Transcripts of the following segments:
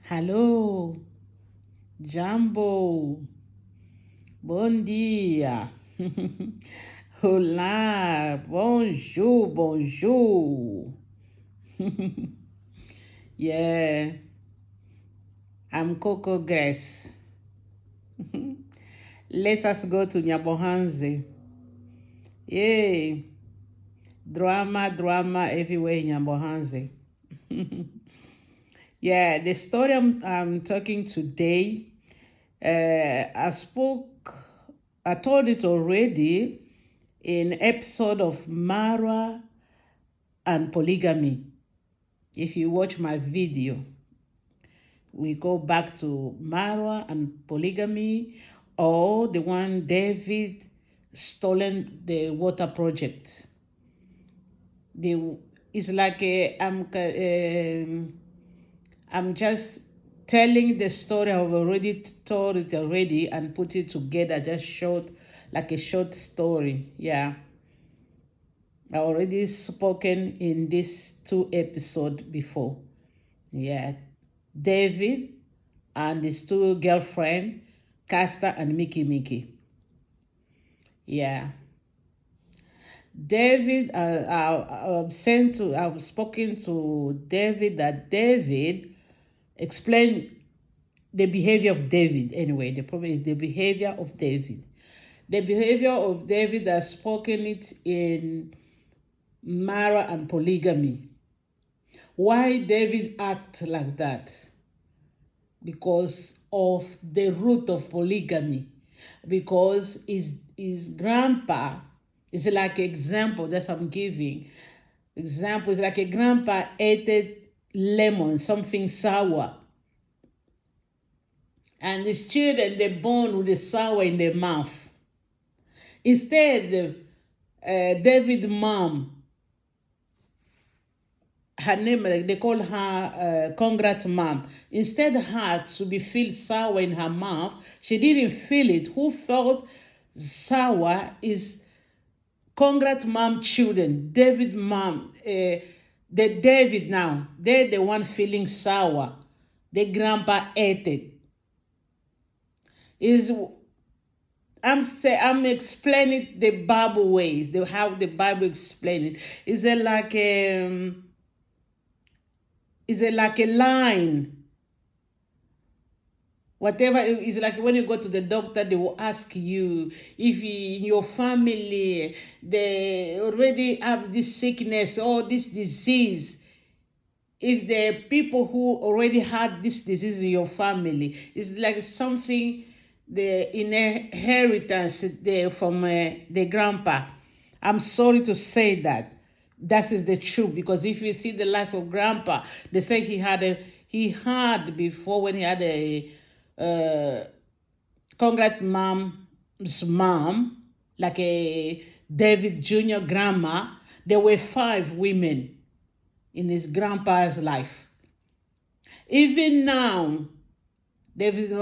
Hello, Jambo, bom dia, olá, bonjour, bonjour. Yeah, I'm Coco Grace. Let us go to Nyabohanze. Yay, drama everywhere in Nyabohanze. Yeah, the story I'm talking today, I told it already in episode of Mara and polygamy. If you watch my video, we go back to Mara and polygamy, or the one David stolen the water project. It's like I'm just telling the story. I've already told it already and put it together, just short, like a short story. Yeah. I already spoken in this 2 episodes before. Yeah. David and his 2 girlfriend, Castor and Mickey. Yeah. David, I've spoken to David that David explained the behavior of David. Anyway, the problem is the behavior of David. The behavior of David, I've spoken it in Mara and polygamy. Why David act like that? Because of the root of polygamy. Because his grandpa is like example that I'm giving. Example is like a grandpa ate lemon, something sour. And his children, they born with the sour in their mouth. Instead, David's mom, her name, they call her Congrats mom. Instead her to be feel sour in her mouth, she didn't feel it. Who felt sour is Congrats mom children. David mom, the David now, they're the one feeling sour. The grandpa ate it. I'm explaining the Bible ways, how the Bible explain it. Is it like a line? Whatever is like when you go to the doctor, they will ask you if in your family they already have this sickness or this disease. If the people who already had this disease in your family, it's like something the inheritance from the grandpa. I'm sorry to say that. That is the truth, because if you see the life of grandpa, they say he had before, when he had a Congrats mom's mom, like a David Jr. grandma, there were 5 women in his grandpa's life. Even now, David's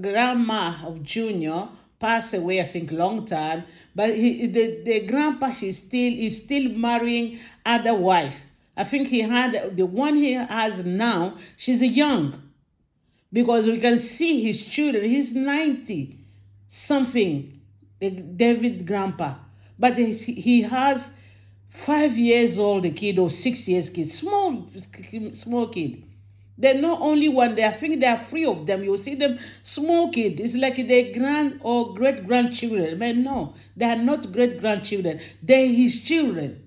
grandma of Junior passed away, I think, long time, but the grandpa is still marrying other wife. I think he had the one he has now. She's young, because we can see his children. He's 90 something, the David grandpa, but he has 5 years old kid or 6 years kid, small kid. They're not only one. I think there are 3 of them. You see them small kid. It's like they're grand or great grandchildren. But no, they are not great grandchildren. They're his children.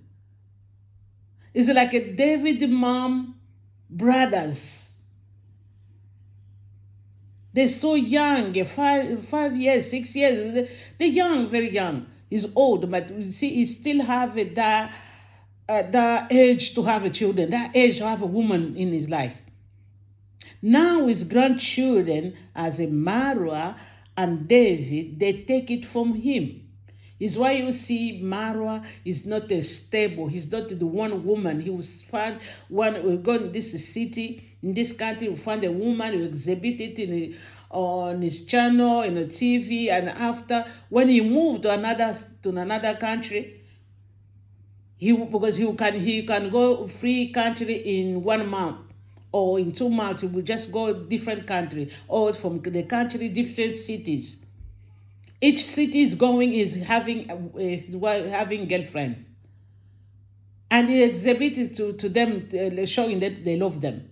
It's like a David mom brothers. They're so young, 5 years, 6 years. They're young, very young. He's old, but you see, he still have that age to have a children, that age to have a woman in his life. Now his grandchildren, as a Marwa and David, they take it from him. Is why you see Marwa is not a stable. He's not the one woman. He will find one. Will go in this city, in this country, will find a woman who exhibit it on his channel, in a TV, and after when he moved to another country, because he can go free country in 1 month. or in 2 months, we just go different country, or from the country, different cities. Each city is going is having girlfriends, and he exhibited to them, showing that they love them.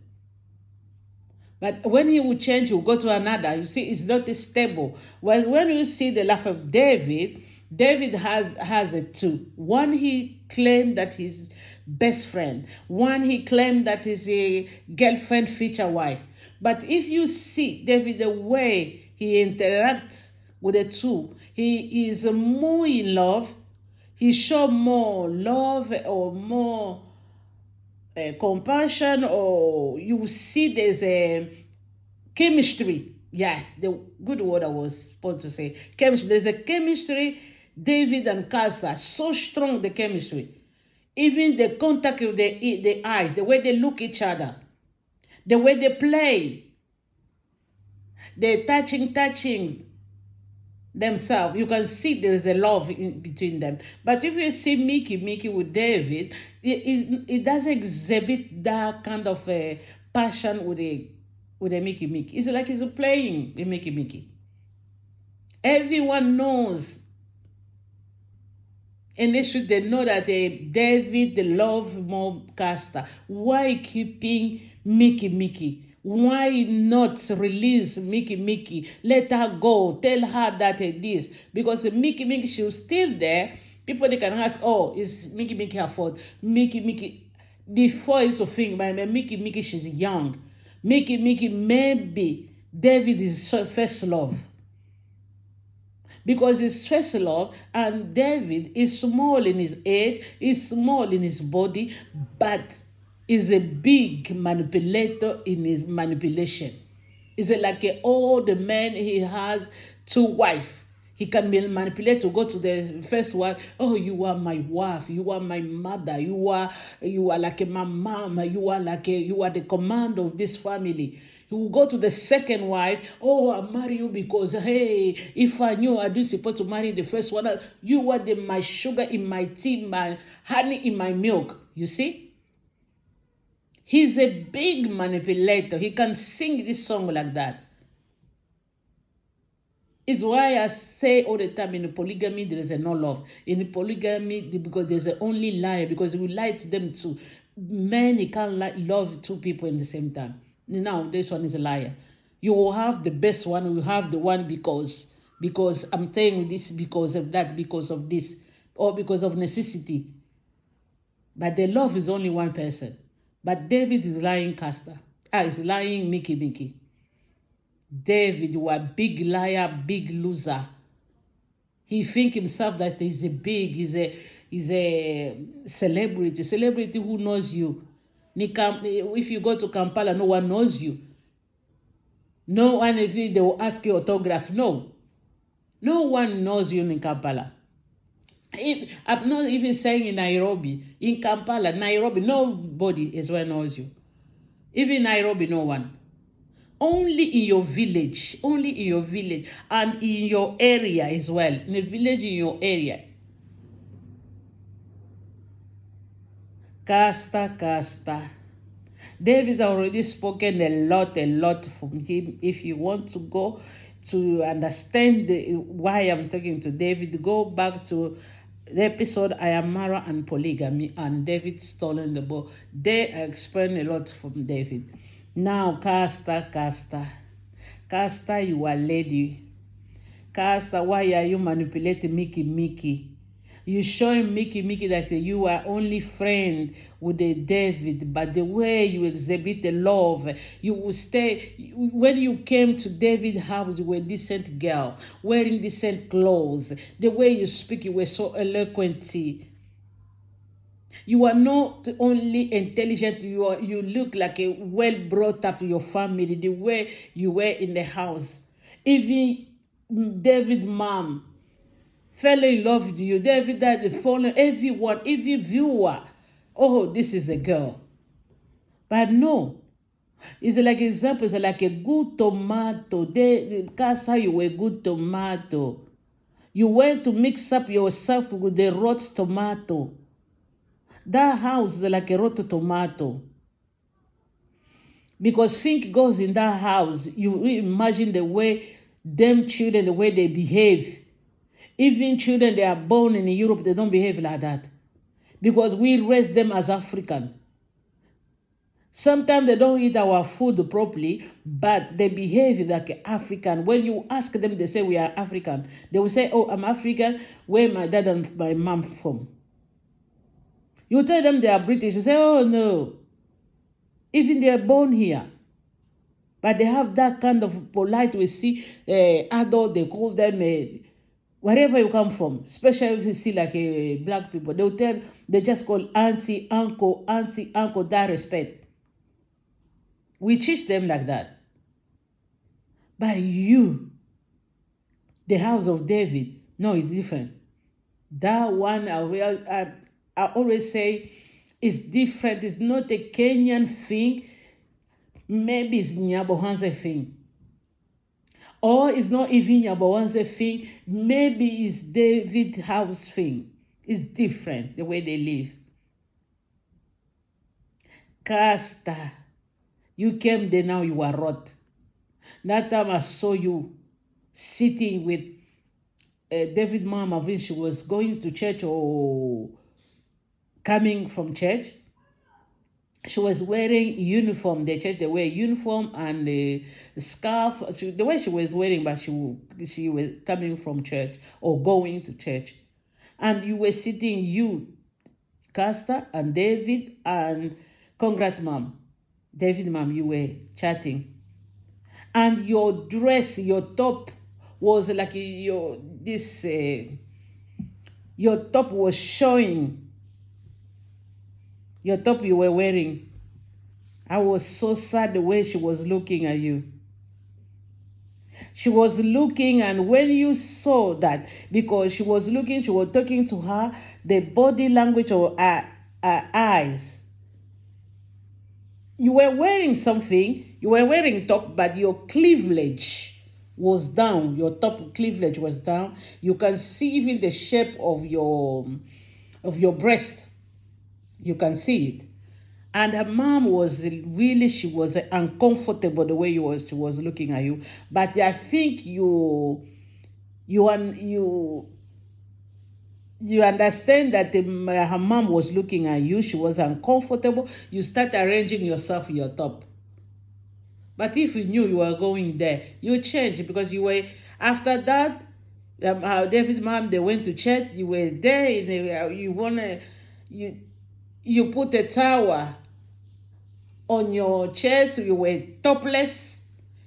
But when he will change, he will go to another. You see, it's not stable. Well, when you see the life of David, David has a two. One, he claimed that his best friend. One, he claimed that is a girlfriend, future wife. But if you see David, the way he interacts with the two, he is more in love. He shows more love or more compassion, or you see there's a chemistry. Yeah, the good word I was supposed to say. Chemistry. There's a chemistry. David and Casa, so strong, the chemistry. Even the contact with the eyes, the way they look each other, the way they play, the touching themselves. You can see there is a love in between them. But if you see Mickey with David, it doesn't exhibit that kind of passion with a Mickey. It's like he's playing a Mickey. Everyone knows. And they know that David love more Castor. Why keeping Mickey? Why not release Mickey? Let her go. Tell her that this. Because Mickey, she's still there. People, they can ask, oh, is Mickey her fault? Mickey. Before it's a thing, but Mickey, she's young. Mickey, maybe David is first love. Because it's first love, and David is small in his age, is small in his body, but is a big manipulator in his manipulation. Is it like an old man? He has two wives. He can manipulate to go to the first one. Oh, you are my wife. You are my mother. You are like my mama. You are the commander of this family. He will go to the second wife. Oh, I marry you because, hey, if I knew I was supposed to marry the first one, you were my sugar in my tea, my honey in my milk. You see? He's a big manipulator. He can sing this song like that. It's why I say all the time, in polygamy, there is no love. In polygamy, because there's only lie, because we lie to them too. Men can't love two people in the same time. Now, this one is a liar. You will have the best one. You have the one because I'm saying this, because of that, because of this, or because of necessity. But the love is only one person. But David is lying Castor. Is lying Mickey. David, you are big liar, big loser. He think himself that he's a celebrity who knows you. If you go to Kampala, no one knows you. No one, they will ask you autograph. No one knows you in Kampala. I'm not even saying in Nairobi. In Kampala, nobody is one knows you. Even Nairobi, no one. Only in your village, and in your area as well. In the village, in your area. Castor. David already spoken a lot from him. If you want to go to understand why I'm talking to David, go back to the episode I Am Mara and Polygamy, and David stolen the book. They explain a lot from David. Now, Castor, you are lady. Castor, why are you manipulating Mickey? You showing Mickey that you are only friend with the David, but the way you exhibit the love, you will stay. When you came to David's house, you were a decent girl, wearing decent clothes. The way you speak, you were so eloquent. You are not only intelligent, you look like a well brought up to your family, the way you were in the house. Even David's mom fell in love with you. David had fallen, everyone, every viewer. Oh, this is a girl. But no. It's like example, it's like a good tomato. Castor, you were a good tomato. You went to mix up yourself with the rot tomato. That house is like a rotten tomato. Because think goes in that house, you imagine the way them children, the way they behave. Even children they are born in Europe, they don't behave like that. Because we raise them as African. Sometimes they don't eat our food properly, but they behave like African. When you ask them, they say we are African. They will say, oh, I'm African, where my dad and my mom from. You tell them they are British, you say, oh no. Even they are born here. But they have that kind of polite, we see adult, they call them wherever you come from, especially if you see like black people, they just call auntie, uncle, that respect. We teach them like that. But you, the house of David, no, it's different. That one, I always say, is different. It's not a Kenyan thing. Maybe it's Nyabohanse thing. Or it's not even Nyabohanse thing. Maybe it's David house thing. It's different, the way they live. Casta, you came there, now you are rot. That time I saw you sitting with David mama when she was going to church or coming from church. She was wearing uniform. The church, they wear uniform and a scarf. The way she was wearing, but she was coming from church or going to church. And you were sitting, you, Casta and David and Congrats mom. David mom, you were chatting. And your dress, your top was like your top was showing. Your top you were wearing. I was so sad the way she was looking at you. She was looking, and when you saw that, because she was looking, she was talking to her, the body language of her eyes. You were wearing something, you were wearing top, but your cleavage was down. Your top cleavage was down. You can see even the shape of your breast. You can see it. And her mom was really, she was uncomfortable the way she was looking at you. But I think you understand that her mom was looking at you. She was uncomfortable. You start arranging yourself your top. But if you knew you were going there, you change, because you were, after that, David's mom, they went to church. You were there. You put a towel on your chest. You were topless.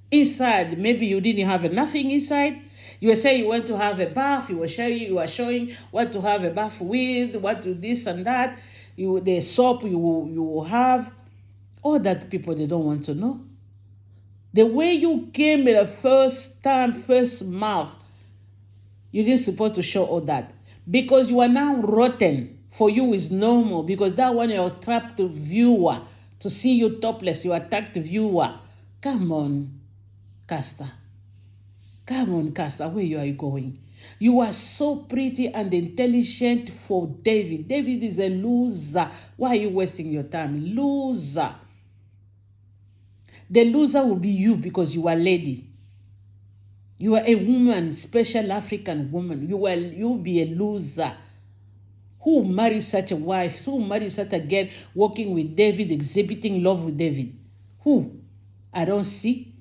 Inside, maybe you didn't have nothing inside. You were saying you went to have a bath. You were showing what to have a bath with, what to this and that. The soap you will have. All that people, they don't want to know. The way you came the first time, first month, you didn't supposed to show all that. Because you are now rotten. For you is normal. Because that one, you attract the viewer. To see you topless, you attract the viewer. Come on, Casta. Come on, Casta. Where are you going? You are so pretty and intelligent for David. David is a loser. Why are you wasting your time? Loser. The loser will be you, because you are a lady. You are a woman, special African woman. You'll be a loser. Who marries such a wife? Who marries such a girl walking with David, exhibiting love with David? Who? I don't see.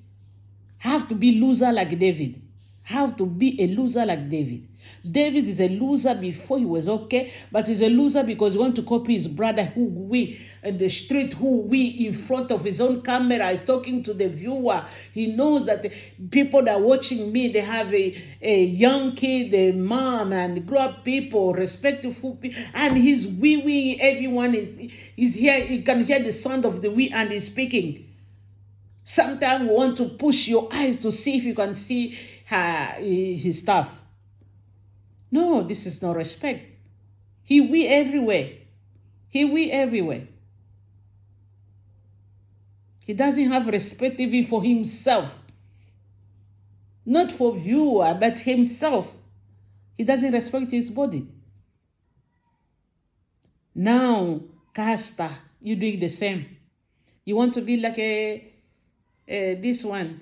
Have to be loser like David. Have to be a loser like David. David is a loser before he was okay, but he's a loser because he wants to copy his brother, who we in the street, who we in front of his own camera is talking to the viewer. He knows that the people that are watching me, they have a young kid, a mom, and grow up people, respectful people, and he's wee. Everyone is here. You can hear the sound of the wee, and he's speaking. Sometimes we want to push your eyes to see if you can see his stuff. No, this is no respect. He we everywhere. He we everywhere. He doesn't have respect even for himself. Not for viewer, but himself. He doesn't respect his body. Now, Casta, you doing the same. You want to be like a this one,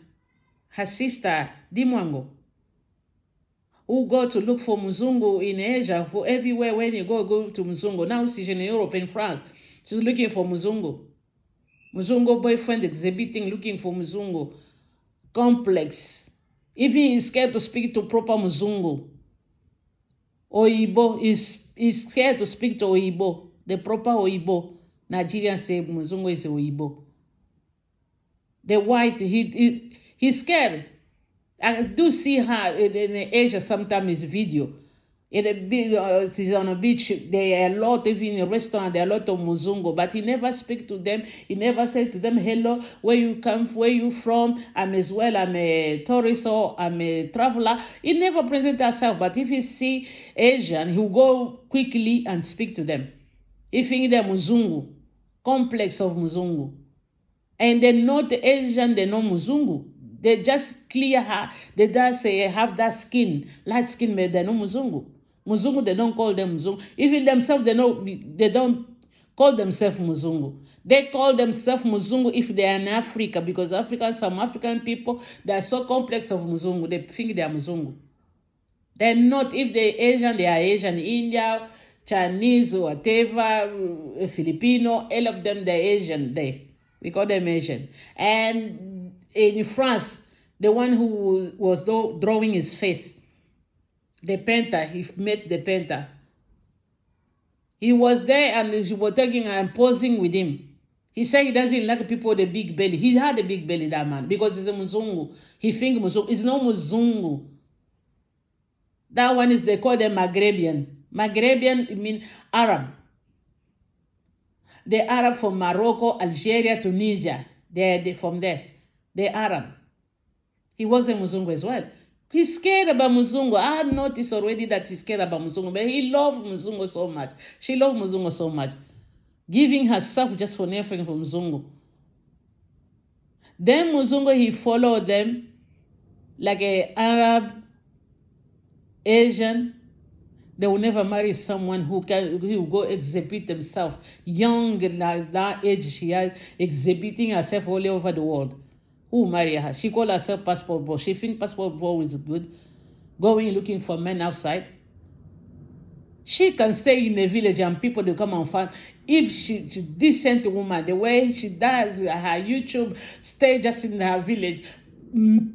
her sister, Dimwango, who go to look for Muzungu in Asia, for everywhere when you go to Muzungu. Now she's in Europe, in France. She's looking for Muzungu. Muzungu boyfriend exhibiting, looking for Muzungu. Complex. Even he's scared to speak to proper Muzungu. Oyibo is scared to speak to Oyibo, the proper Oyibo. Nigerians say Muzungu is Oyibo. The white, he's scared. I do see her in Asia sometimes video. She's on a beach. There are a lot, even in a restaurant, there are a lot of Muzungu, but he never speak to them. He never say to them, hello, where you come, where you from? I'm a tourist or I'm a traveler. He never present himself, but if he see Asian, he will go quickly and speak to them. He think they're Muzungu, complex of Muzungu. And they're not Asian, they're not Muzungu. They just clear her. They just have that skin, light skin, but they're not Muzungu. Muzungu, they don't call them Muzungu. Even themselves, they don't call themselves Muzungu. They call themselves Muzungu if they are in Africa, because some African people, they are so complex of Muzungu. They think they are Muzungu. They're not. If they're Asian, they are Asian. India, Chinese, whatever, Filipino, all of them, they're Asian. We call them Asian. And in France, the one who was drawing his face, the painter, he met the painter. He was there and she was taking and posing with him. He said he doesn't like people with a big belly. He had a big belly, that man, because he's a Muzungu. He think Muzungu. It's not Muzungu. That one is, they call them Maghrebian. Maghrebian, mean Arab. The Arab from Morocco, Algeria, Tunisia. They're from there. They're Arab. He was a Muzungu as well. He's scared about Muzungu. I had noticed already that he's scared about Muzungu, but he loved Muzungu so much. She loved Muzungu so much. Giving herself just for nothing for Muzungu. Then Muzungu, he followed them like an Arab, Asian. They will never marry someone who will go exhibit themselves. Young, like that age she has, exhibiting herself all over the world. Who marry her? She call herself passport bro. She think passport bro is good. Going looking for men outside. She can stay in a village and people will come and find. If she's a decent woman, the way she does her YouTube, stay just in her village,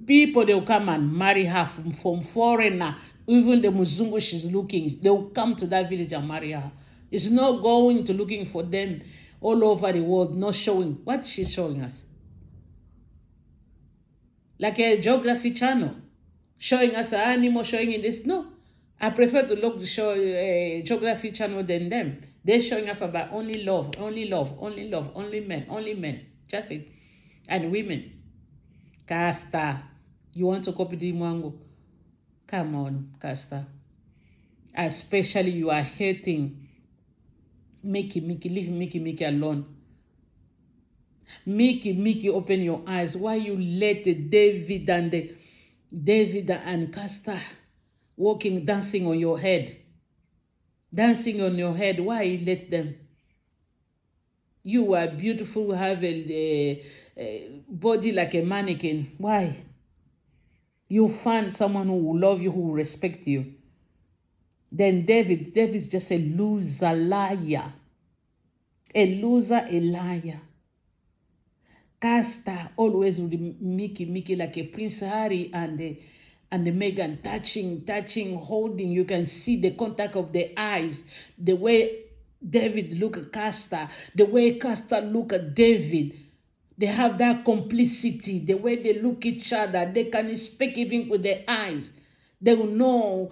people they'll come and marry her from foreigner. Even the Muzungu she's looking, they'll come to that village and marry her. It's not going to looking for them all over the world, not showing. What she's showing us? Like a geography channel, showing us an animal, showing in this. No, I prefer to look to show a geography channel than them. They're showing us about only love, only love, only love, only men, just it. And women. Casta, you want to copy the Mwango? Come on, Casta. Especially you are hating Mickey, leave Mickey alone. Mickey, open your eyes. Why you let David and Casta walking, dancing on your head? Dancing on your head. Why you let them? You are beautiful, have a body like a mannequin. Why? You find someone who will love you, who will respect you. Then David's just a loser, liar. A loser, a liar. Casta always with Mickey like a Prince Harry and the Meghan touching, holding. You can see the contact of the eyes, the way David look at Casta, the way Casta look at David. They have that complicity, the way they look each other. They can speak even with their eyes. They will know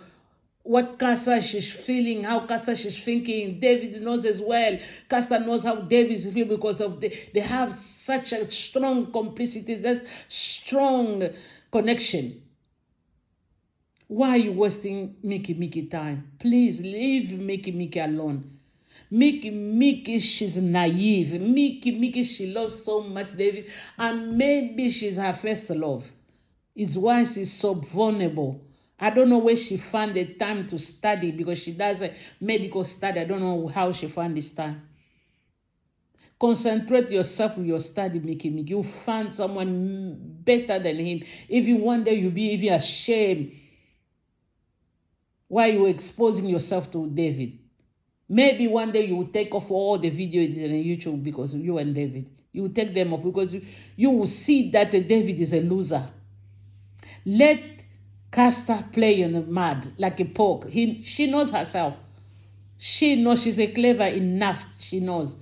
what Casta she's feeling, how Casta she's thinking. David knows as well. Casta knows how David is feeling because of they have such a strong complicity, that strong connection. Why are you wasting Mickey time? Please leave Mickey alone. Mickey, she's naive. Mickey, she loves so much David, and maybe she's her first love. It's why she's so vulnerable. I don't know where she found the time to study, because she does a medical study. I don't know how she found this time. Concentrate yourself with your study, Mickey. You'll find someone better than him. Even one day you'll be even ashamed why you're exposing yourself to David. Maybe one day you will take off all the videos on YouTube because you and David. You will take them off because you will see that David is a loser. Let Castor play in the mud like a pork. She knows herself. She knows she's a clever enough. She knows.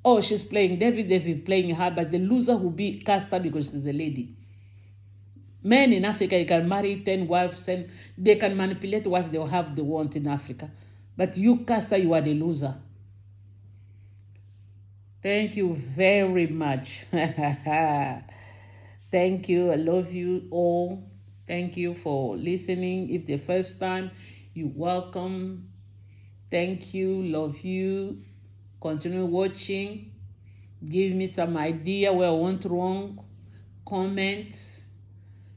Oh, she's playing David playing her, but the loser will be Castor because she's a lady. Men in Africa, you can marry 10 wives and they can manipulate what they'll have they want in Africa. But you, Castor, you are the loser. Thank you very much. Thank you. I love you all. Thank you for listening. If the first time, you're welcome. Thank you. Love you. Continue watching. Give me some idea where I went wrong. Comments.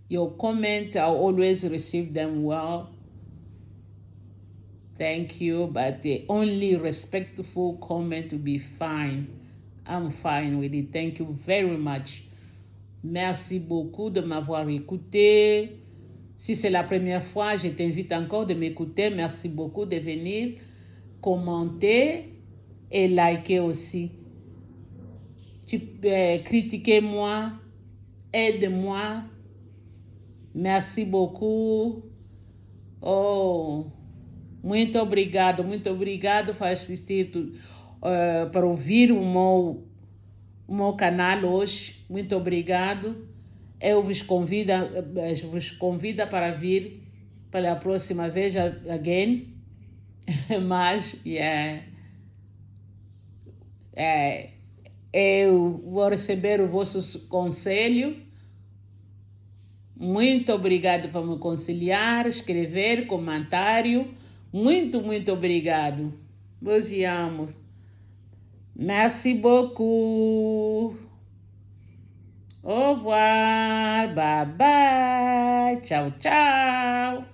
Your comments, I always receive them well. Thank you, but the only respectful comment will be fine. I'm fine with it. Thank you very much. Merci beaucoup de m'avoir écouté. Si c'est la première fois, je t'invite encore de m'écouter. Merci beaucoup de venir commenter et liker aussi. Tu peux critiquer moi, aide-moi. Merci beaucoup. Oh, muito obrigado por assistir, para ouvir o meu canal hoje. Muito obrigado. Eu vos convido para vir para a próxima vez, again. Mas, eu vou receber o vosso conselho. Muito obrigado por me conciliar, escrever, comentário. Muito obrigado. Vos amo. Merci beaucoup. Au revoir. Bye bye. Ciao, ciao.